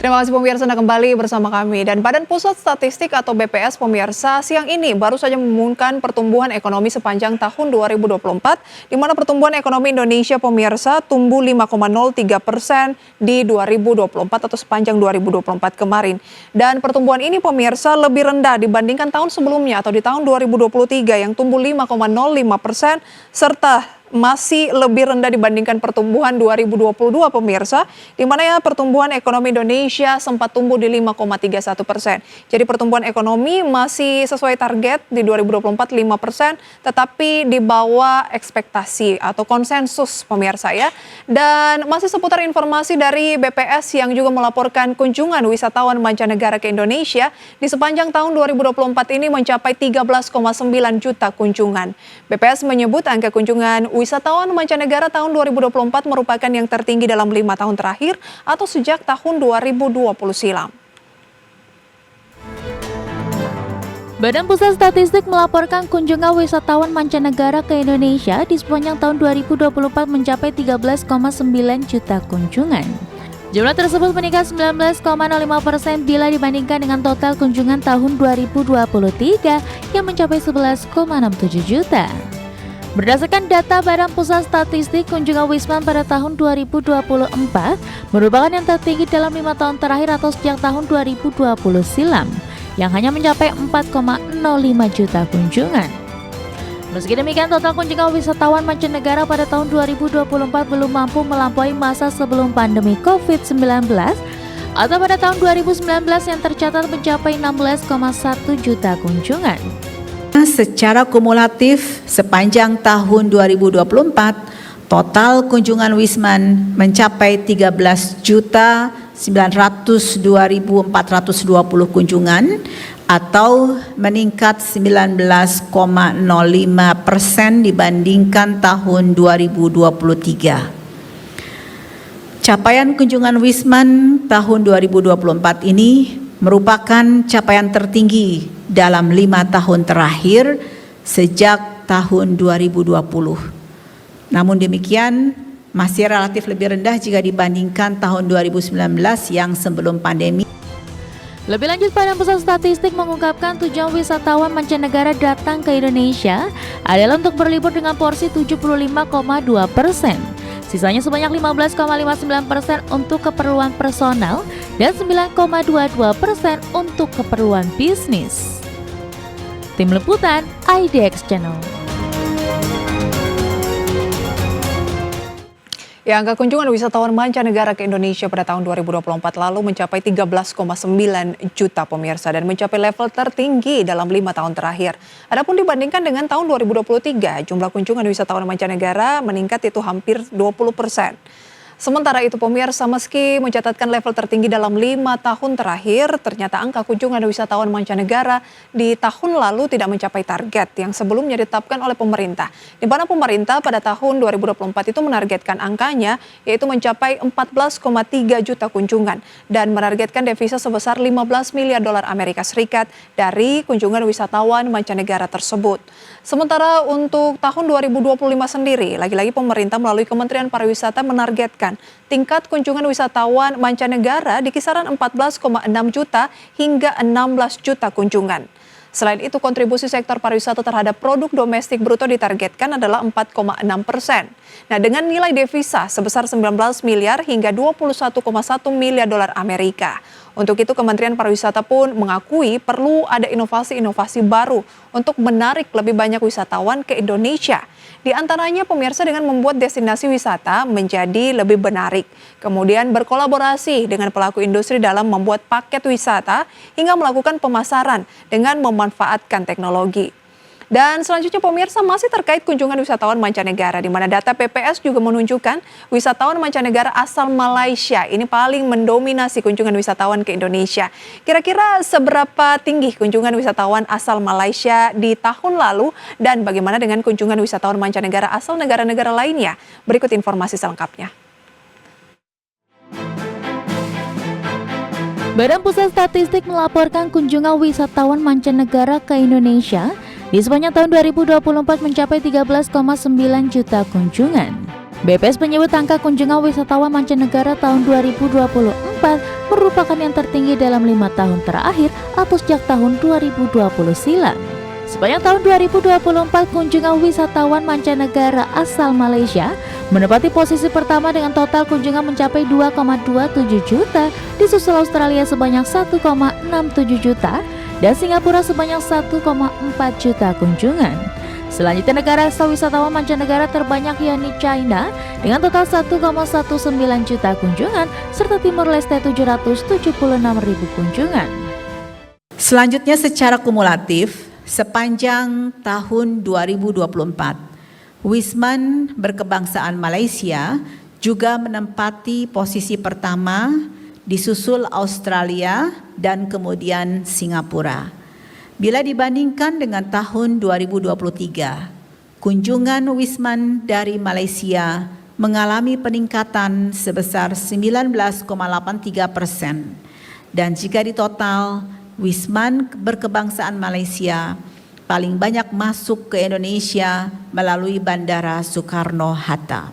Terima kasih pemirsa Anda kembali bersama kami. Dan Badan Pusat Statistik atau BPS pemirsa siang ini baru saja mengumumkan pertumbuhan ekonomi sepanjang tahun 2024, di mana pertumbuhan ekonomi Indonesia pemirsa tumbuh 5,03% di 2024 atau sepanjang 2024 kemarin. Dan pertumbuhan ini pemirsa lebih rendah dibandingkan tahun sebelumnya atau di tahun 2023 yang tumbuh 5,05% serta masih lebih rendah dibandingkan pertumbuhan 2022 pemirsa, di mana ya pertumbuhan ekonomi Indonesia sempat tumbuh di 5,31%. Jadi pertumbuhan ekonomi masih sesuai target di 2024 5%, tetapi di bawah ekspektasi atau konsensus pemirsa ya. Dan masih seputar informasi dari BPS yang juga melaporkan kunjungan wisatawan mancanegara ke Indonesia di sepanjang tahun 2024 ini mencapai 13,9 juta kunjungan. BPS menyebut angka kunjungan wisatawan mancanegara tahun 2024 merupakan yang tertinggi dalam 5 tahun terakhir atau sejak tahun 2020 silam. Badan Pusat Statistik melaporkan kunjungan wisatawan mancanegara ke Indonesia di sepanjang tahun 2024 mencapai 13,9 juta kunjungan. Jumlah tersebut meningkat 19,05% bila dibandingkan dengan total kunjungan tahun 2023 yang mencapai 11,67 juta. Berdasarkan data Badan Pusat Statistik, kunjungan Wisman pada tahun 2024 merupakan yang tertinggi dalam 5 tahun terakhir atau sejak tahun 2020 silam, yang hanya mencapai 4,05 juta kunjungan. Meski demikian, total kunjungan wisatawan mancanegara pada tahun 2024 belum mampu melampaui masa sebelum pandemi COVID-19 atau pada tahun 2019 yang tercatat mencapai 16,1 juta kunjungan. Secara kumulatif sepanjang tahun 2024, total kunjungan Wisman mencapai 13.902.420 kunjungan atau meningkat 19,05% dibandingkan tahun 2023. Capaian kunjungan Wisman tahun 2024 ini merupakan capaian tertinggi dalam 5 tahun terakhir sejak tahun 2020. Namun demikian, masih relatif lebih rendah jika dibandingkan tahun 2019 yang sebelum pandemi. Lebih lanjut, Badan Pusat Statistik mengungkapkan tujuan wisatawan mancanegara datang ke Indonesia adalah untuk berlibur dengan porsi 75,2%. Sisanya sebanyak 15,59% untuk keperluan personal dan 9,22% untuk keperluan bisnis. Tim Liputan IDX Channel. Ya, angka kunjungan wisatawan mancanegara ke Indonesia pada tahun 2024 lalu mencapai 13,9 juta pemirsa dan mencapai level tertinggi dalam 5 tahun terakhir. Adapun dibandingkan dengan tahun 2023, jumlah kunjungan wisatawan mancanegara meningkat itu hampir 20%. Sementara itu pemirsa, meski mencatatkan level tertinggi dalam 5 tahun terakhir, ternyata angka kunjungan wisatawan mancanegara di tahun lalu tidak mencapai target yang sebelumnya ditetapkan oleh pemerintah. Di mana pemerintah pada tahun 2024 itu menargetkan angkanya yaitu mencapai 14,3 juta kunjungan dan menargetkan devisa sebesar 15 miliar dolar Amerika Serikat dari kunjungan wisatawan mancanegara tersebut. Sementara untuk tahun 2025 sendiri, lagi-lagi pemerintah melalui Kementerian Pariwisata menargetkan tingkat kunjungan wisatawan mancanegara di kisaran 14,6 juta hingga 16 juta kunjungan. Selain itu, kontribusi sektor pariwisata terhadap produk domestik bruto ditargetkan adalah 4,6%. Nah, dengan nilai devisa sebesar 19 miliar hingga 21,1 miliar dolar Amerika. Untuk itu, Kementerian Pariwisata pun mengakui perlu ada inovasi-inovasi baru untuk menarik lebih banyak wisatawan ke Indonesia. Di antaranya pemirsa dengan membuat destinasi wisata menjadi lebih menarik. Kemudian berkolaborasi dengan pelaku industri dalam membuat paket wisata hingga melakukan pemasaran dengan memanfaatkan teknologi. Dan selanjutnya pemirsa masih terkait kunjungan wisatawan mancanegara, di mana data BPS juga menunjukkan wisatawan mancanegara asal Malaysia ini paling mendominasi kunjungan wisatawan ke Indonesia. Kira-kira seberapa tinggi kunjungan wisatawan asal Malaysia di tahun lalu dan bagaimana dengan kunjungan wisatawan mancanegara asal negara-negara lainnya? Berikut informasi selengkapnya. Badan Pusat Statistik melaporkan kunjungan wisatawan mancanegara ke Indonesia di sepanjang tahun 2024 mencapai 13,9 juta kunjungan. BPS menyebut angka kunjungan wisatawan mancanegara tahun 2024 merupakan yang tertinggi dalam 5 tahun terakhir atau sejak tahun 2020 silam. Sepanjang tahun 2024, kunjungan wisatawan mancanegara asal Malaysia menempati posisi pertama dengan total kunjungan mencapai 2,27 juta, disusul Australia sebanyak 1,67 juta, dan Singapura sebanyak 1,4 juta kunjungan. Selanjutnya negara asal wisatawan mancanegara terbanyak yakni China dengan total 1,19 juta kunjungan, serta Timur Leste 776.000 kunjungan. Selanjutnya secara kumulatif, sepanjang tahun 2024, Wisman berkebangsaan Malaysia juga menempati posisi pertama, disusul Australia dan kemudian Singapura. Bila dibandingkan dengan tahun 2023, kunjungan Wisman dari Malaysia mengalami peningkatan sebesar 19,83%. Dan jika ditotal, Wisman berkebangsaan Malaysia paling banyak masuk ke Indonesia melalui Bandara Soekarno-Hatta.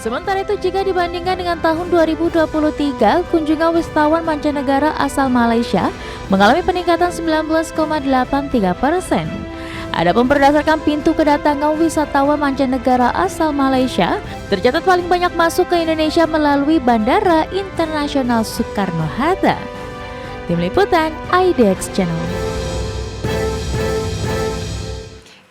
Sementara itu, jika dibandingkan dengan tahun 2023, kunjungan wisatawan mancanegara asal Malaysia mengalami peningkatan 19,83%. Adapun berdasarkan pintu kedatangan wisatawan mancanegara asal Malaysia, tercatat paling banyak masuk ke Indonesia melalui Bandara Internasional Soekarno-Hatta. Tim Liputan IDX Channel.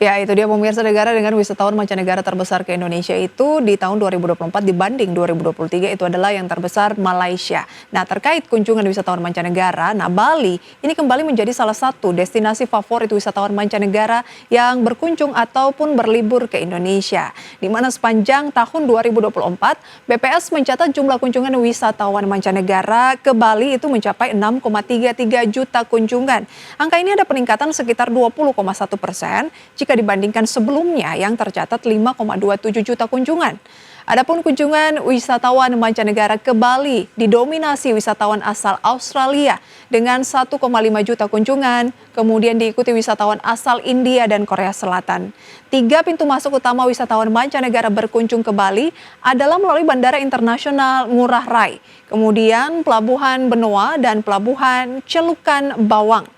Ya, itu dia pemirsa, negara dengan wisatawan mancanegara terbesar ke Indonesia itu di tahun 2024 dibanding 2023 itu adalah yang terbesar Malaysia. Nah, terkait kunjungan wisatawan mancanegara, Bali ini kembali menjadi salah satu destinasi favorit wisatawan mancanegara yang berkunjung ataupun berlibur ke Indonesia. Di mana sepanjang tahun 2024, BPS mencatat jumlah kunjungan wisatawan mancanegara ke Bali itu mencapai 6,33 juta kunjungan. Angka ini ada peningkatan sekitar 20,1% jika dibandingkan sebelumnya yang tercatat 5,27 juta kunjungan. Adapun kunjungan wisatawan mancanegara ke Bali didominasi wisatawan asal Australia dengan 1,5 juta kunjungan, kemudian diikuti wisatawan asal India dan Korea Selatan. 3 pintu masuk utama wisatawan mancanegara berkunjung ke Bali adalah melalui Bandara Internasional Ngurah Rai, kemudian Pelabuhan Benoa dan Pelabuhan Celukan Bawang.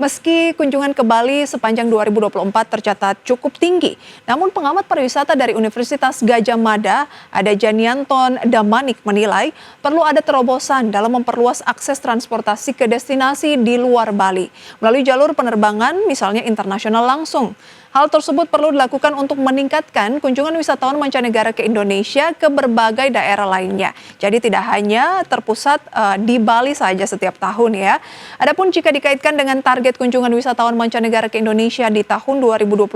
Meski kunjungan ke Bali sepanjang 2024 tercatat cukup tinggi, namun pengamat pariwisata dari Universitas Gadjah Mada, ada Janianton Damanik, menilai perlu ada terobosan dalam memperluas akses transportasi ke destinasi di luar Bali melalui jalur penerbangan misalnya internasional langsung. Hal tersebut perlu dilakukan untuk meningkatkan kunjungan wisatawan mancanegara ke Indonesia ke berbagai daerah lainnya. Jadi tidak hanya terpusat di Bali saja setiap tahun ya. Adapun jika dikaitkan dengan target kunjungan wisatawan mancanegara ke Indonesia di tahun 2025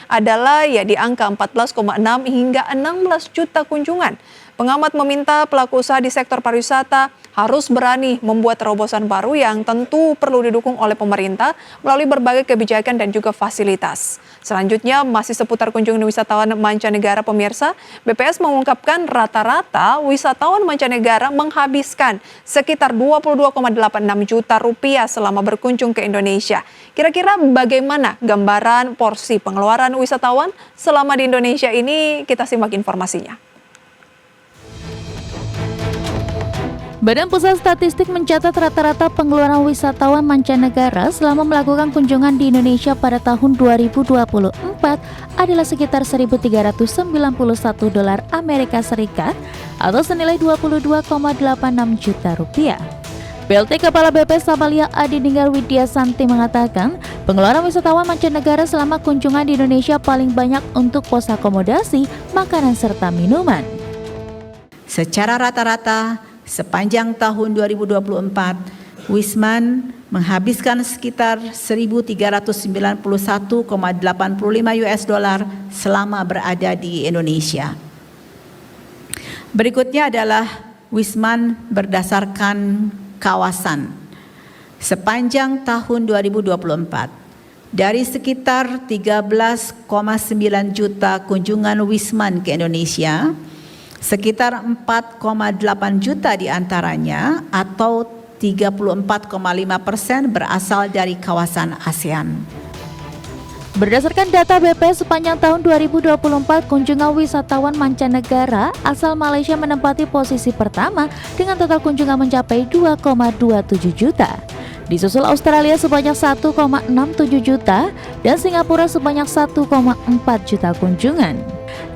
adalah ya di angka 14,6 hingga 16 juta kunjungan. Pengamat meminta pelaku usaha di sektor pariwisata harus berani membuat terobosan baru yang tentu perlu didukung oleh pemerintah melalui berbagai kebijakan dan juga fasilitas. Selanjutnya masih seputar kunjungan wisatawan mancanegara, pemirsa, BPS mengungkapkan rata-rata wisatawan mancanegara menghabiskan sekitar 22,86 juta rupiah selama berkunjung ke Indonesia. Kira-kira bagaimana gambaran porsi pengeluaran wisatawan selama di Indonesia ini? Kita simak informasinya. Badan Pusat Statistik mencatat rata-rata pengeluaran wisatawan mancanegara selama melakukan kunjungan di Indonesia pada tahun 2024 adalah sekitar 1.391 dolar Amerika Serikat atau senilai 22,86 juta rupiah. PLT Kepala BPS Samalia Adi Ninggar Widya Santi mengatakan pengeluaran wisatawan mancanegara selama kunjungan di Indonesia paling banyak untuk pos akomodasi, makanan serta minuman. Secara rata-rata, sepanjang tahun 2024, Wisman menghabiskan sekitar 1.391,85 US dollar selama berada di Indonesia. Berikutnya adalah Wisman berdasarkan kawasan. Sepanjang tahun 2024, dari sekitar 13,9 juta kunjungan Wisman ke Indonesia, sekitar 4,8 juta diantaranya atau 34,5% berasal dari kawasan ASEAN. Berdasarkan data BP sepanjang tahun 2024, kunjungan wisatawan mancanegara asal Malaysia menempati posisi pertama dengan total kunjungan mencapai 2,27 juta. Disusul Australia sebanyak 1,67 juta dan Singapura sebanyak 1,4 juta kunjungan.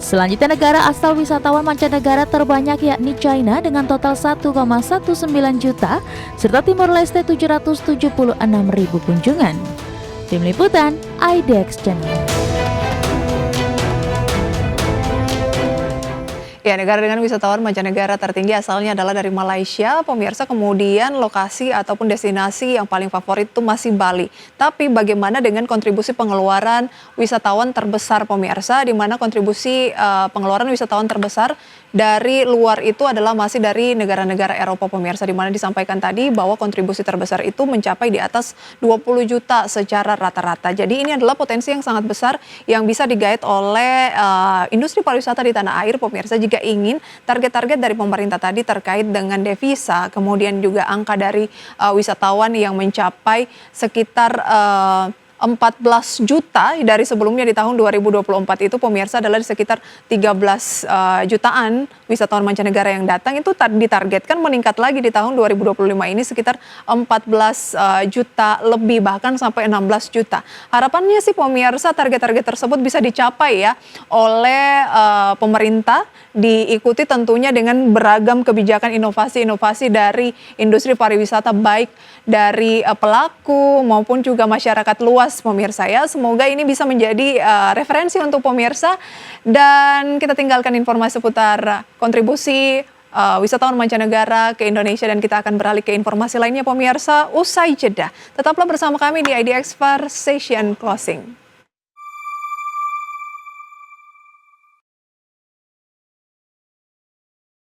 Selanjutnya negara asal wisatawan mancanegara terbanyak yakni China dengan total 1,19 juta serta Timor Leste 776.000 kunjungan. Tim Liputan, IDX Channel. Ya, negara dengan wisatawan mancanegara tertinggi asalnya adalah dari Malaysia, pemirsa. Kemudian lokasi ataupun destinasi yang paling favorit itu masih Bali. Tapi bagaimana dengan kontribusi pengeluaran wisatawan terbesar, pemirsa, di mana kontribusi pengeluaran wisatawan terbesar dari luar itu adalah masih dari negara-negara Eropa, pemirsa, di mana disampaikan tadi bahwa kontribusi terbesar itu mencapai di atas 20 juta secara rata-rata. Jadi ini adalah potensi yang sangat besar yang bisa digait oleh industri pariwisata di tanah air, pemirsa, jika ingin target-target dari pemerintah tadi terkait dengan devisa, kemudian juga angka dari wisatawan yang mencapai sekitar 14 juta dari sebelumnya di tahun 2024 itu, pemirsa, adalah di sekitar 13 jutaan wisatawan mancanegara yang datang. Itu ditargetkan meningkat lagi di tahun 2025 ini sekitar 14 juta lebih, bahkan sampai 16 juta. Harapannya sih, pemirsa, target-target tersebut bisa dicapai ya oleh pemerintah, diikuti tentunya dengan beragam kebijakan inovasi-inovasi dari industri pariwisata, baik dari pelaku maupun juga masyarakat luas, pemirsa ya. Semoga ini bisa menjadi referensi untuk pemirsa, dan kita tinggalkan informasi seputar kontribusi wisatawan mancanegara ke Indonesia, dan kita akan beralih ke informasi lainnya, pemirsa, usai jeda. Tetaplah bersama kami di IDX Session Closing.